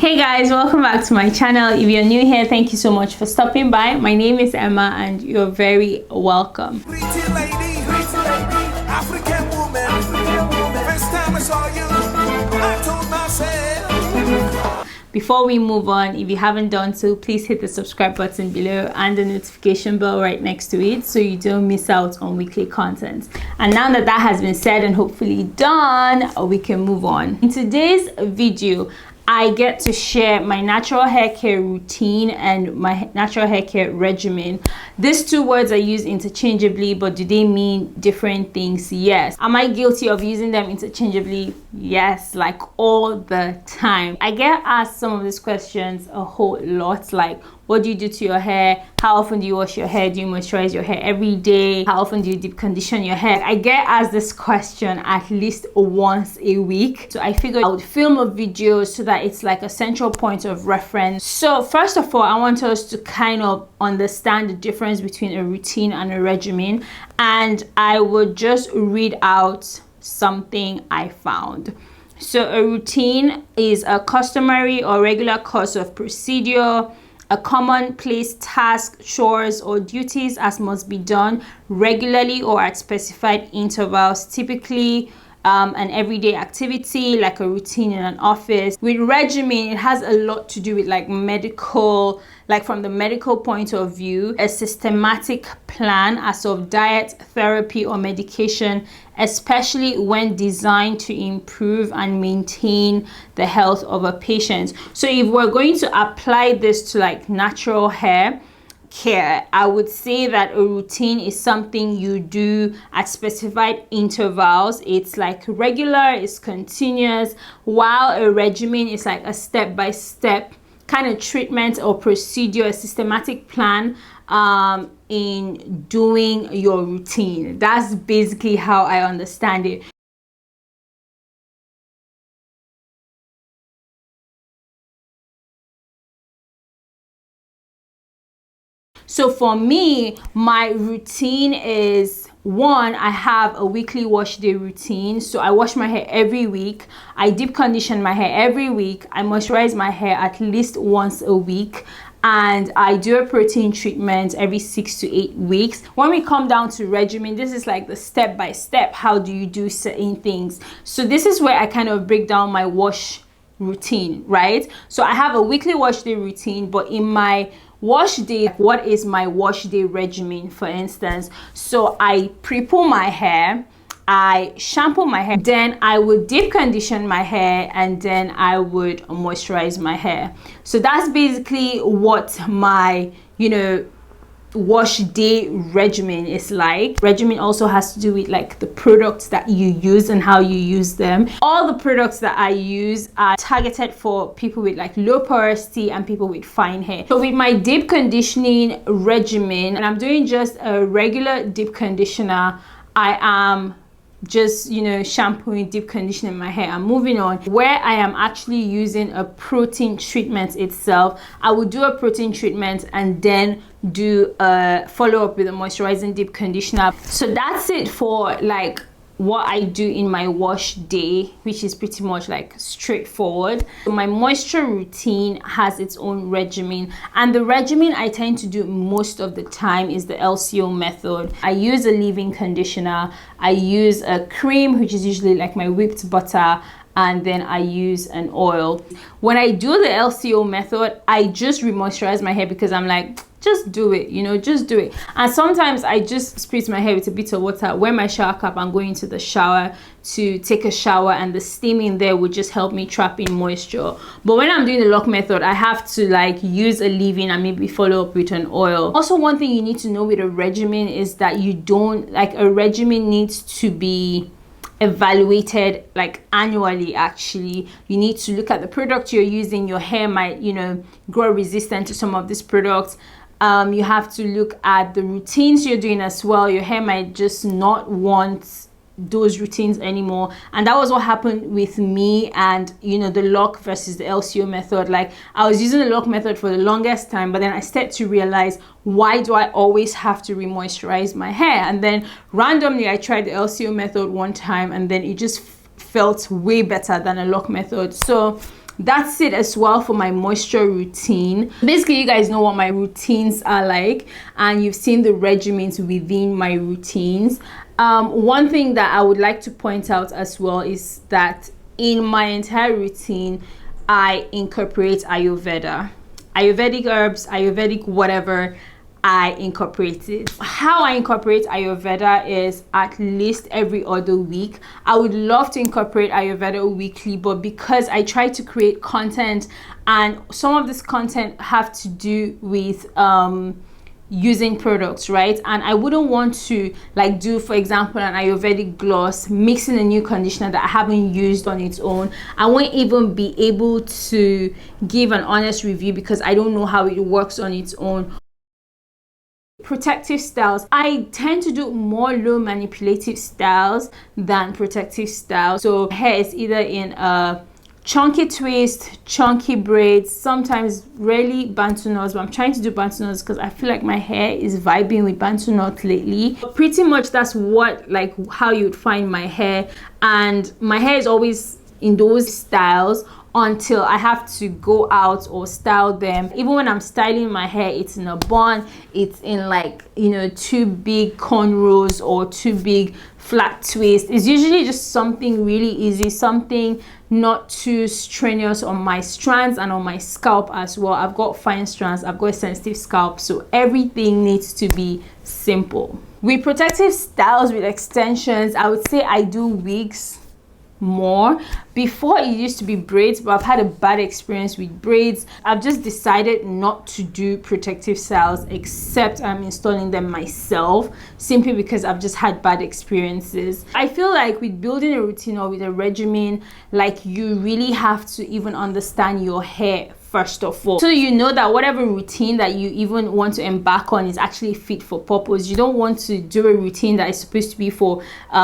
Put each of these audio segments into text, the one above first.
Hey guys, welcome back to my channel. If you're new here, thank you so much for stopping by. My name is Emma and you're very welcome. Pretty lady, African woman, first time I saw you, I told myself. Before we move on, if you haven't done so, please hit the subscribe button below and the notification bell right next to it so you don't miss out on weekly content. And now that that has been said and hopefully done, we can move on. In today's video, I get to share my natural hair care routine and my natural hair care regimen. These two words are used interchangeably, but do they mean different things? Yes. Am I guilty of using them interchangeably? Yes, like all the time. I get asked some of these questions a whole lot, like what do you do to your hair? How often do you wash your hair? Do you moisturize your hair every day? How often do you deep condition your hair? I get asked this question at least once a week. So I figured I would film a video so that it's like a central point of reference. So first of all, I want us to kind of understand the difference between a routine and a regimen. And I would just read out something I found. So a routine is a customary or regular course of procedure, a commonplace task, chores, or duties as must be done regularly or at specified intervals, typically an everyday activity like a routine in an office. With regimen, it has a lot to do with like medical, like from the medical point of view, a systematic plan as of diet, therapy, or medication, especially when designed to improve and maintain the health of a patient. So if we're going to apply this to like natural hair care, I would say that a routine is something you do at specified intervals. It's like regular, it's continuous, while a regimen is like a step-by-step kind of treatment or procedure, a systematic plan in doing your routine. That's basically how I understand it. So for me, my routine is one, I have a weekly wash day routine. So I wash my hair every week. I deep condition my hair every week. I moisturize my hair at least once a week. And I do a protein treatment every 6 to 8 weeks. When we come down to regimen, this is like the step-by-step. How do you do certain things? So this is where I kind of break down my wash routine, right? So I have a weekly wash day routine, but in my wash day, what is my wash day regimen, for instance? So I pre-poo my hair, I shampoo my hair, then I would deep condition my hair, and then I would moisturize my hair. So that's basically what my, wash day regimen is like. Regimen also has to do with like the products that you use and how you use them. All the products that I use are targeted for people with like low porosity and people with fine hair. So with my deep conditioning regimen, and I'm doing just a regular deep conditioner, I am just shampooing, deep conditioning my hair. I'm moving on. Where I am actually using a protein treatment itself, I will do a protein treatment and then do a follow-up with a moisturizing deep conditioner. So that's it for like what I do in my wash day, which is pretty much like straightforward. So my moisture routine has its own regimen, and the regimen I tend to do most of the time is the LCO method. I use a leave-in conditioner, I use a cream, which is usually like my whipped butter, and then I use an oil. When I do the LCO method, I just re-moisturize my hair because I'm like, just do it, just do it. And sometimes I just spritz my hair with a bit of water, wear my shower cap, and go into the shower to take a shower, and the steam in there would just help me trap in moisture. But when I'm doing the lock method, I have to like use a leave-in and maybe follow up with an oil. Also, one thing you need to know with a regimen is that a regimen needs to be evaluated like annually. Actually, you need to look at the product you're using. Your hair might grow resistant to some of these products. You have to look at the routines you're doing as well. Your hair might just not want those routines anymore, and that was what happened with me and the lock versus the LCO method. Like, I was using the lock method for the longest time, but then I started to realize, why do I always have to re-moisturize my hair? And then randomly I tried the LCO method one time, and then it just felt way better than a lock method. So That's it as well for my moisture routine. Basically, you guys know what my routines are like, and you've seen the regimens within my routines. One thing that I would like to point out as well is that in my entire routine, I incorporate Ayurveda. Ayurvedic herbs, Ayurvedic whatever, I incorporate it. How I incorporate Ayurveda is at least every other week. I would love to incorporate Ayurveda weekly, but because I try to create content, and some of this content have to do with using products, right? And I wouldn't want to like do, for example, an Ayurvedic gloss mixing a new conditioner that I haven't used on its own. I won't even be able to give an honest review because I don't know how it works on its own. Protective styles, I tend to do more low manipulative styles than protective styles. So hair is either in a chunky twist, chunky braids, sometimes rarely bantu knots, but I'm trying to do bantu knots because I feel like my hair is vibing with bantu knots lately. But pretty much that's what, like, how you'd find my hair, and my hair is always in those styles until I have to go out or style them. Even when I'm styling my hair, it's in a bun, it's in like, you know, two big cornrows or two big flat twists. It's usually just something really easy, something not too strenuous on my strands and on my scalp as well. I've got fine strands, I've got a sensitive scalp, so everything needs to be simple. With protective styles, with extensions, I would say I do wigs more. Before it used to be braids, but I've had a bad experience with braids. I've just decided not to do protective styles except I'm installing them myself, simply because I've just had bad experiences. I feel like with building a routine or with a regimen, like, you really have to even understand your hair first of all, so you know that whatever routine that you even want to embark on is actually fit for purpose. You don't want to do a routine that is supposed to be for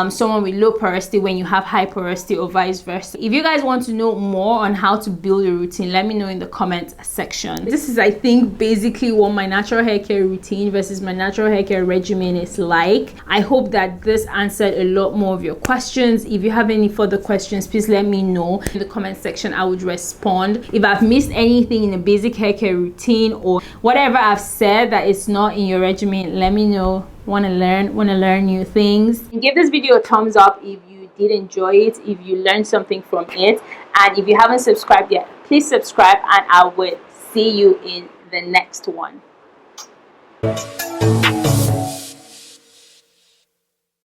someone with low porosity when you have high porosity, or vice versa. If you guys want to know more on how to build a routine, let me know in the comment section. This is, I think, basically what my natural hair care routine versus my natural hair care regimen is like. I hope that this answered a lot more of your questions. If you have any further questions, please let me know in the comment section. I would respond. If I've missed anything in a basic hair care routine or whatever I've said that is not in your regimen, let me know. Want to learn new things. Give this video a thumbs up if you did enjoy it, if you learned something from it, and if you haven't subscribed yet, please subscribe, and I will see you in the next one.